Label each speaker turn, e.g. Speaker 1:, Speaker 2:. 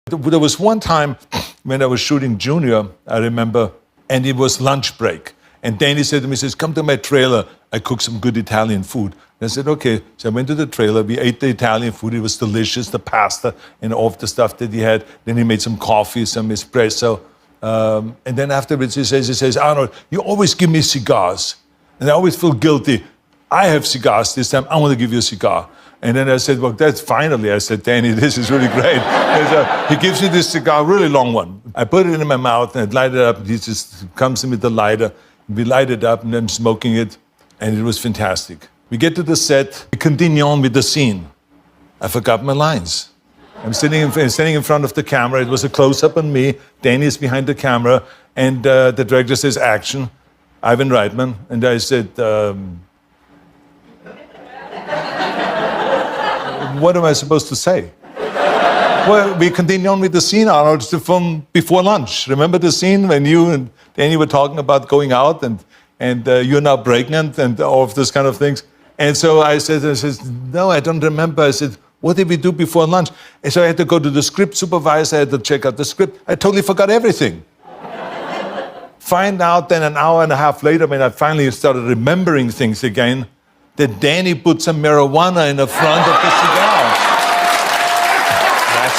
Speaker 1: There was one time when I was shooting Junior, I remember, and it was lunch break. And Danny said to me, he says, come to my trailer. I cook some good Italian food. And I said, okay. So I went to the trailer. We ate the Italian food. It was delicious, the pasta and all of the stuff that he had. Then he made some coffee, some espresso. And then afterwards he says, Arnold, you always give me cigars. And I always feel guilty. I have cigars this time. I want to give you a cigar. And then I said, well, that's finally. I said, Danny, this is really great. He gives me this cigar, really long one. I put it in my mouth and I light it up. He just comes in with the lighter. We light it up and then smoking it. And it was fantastic. We get to the set. We continue on with the scene. I forgot my lines. I'm standing in front of the camera. It was a close-up on me. Danny is behind the camera. And the director says, action. Ivan Reitman. And I said, what am I supposed to say? Well, we continue on with the scene, Arnold, from before lunch. Remember the scene when you and Danny were talking about going out and you're now pregnant and all of those kind of things? And so I said, no, I don't remember. I said, what did we do before lunch? And so I had to go to the script supervisor. I had to check out the script. I totally forgot everything. Find out then an hour and a half later when I finally started remembering things again, that Danny put some marijuana in the front of the cigar.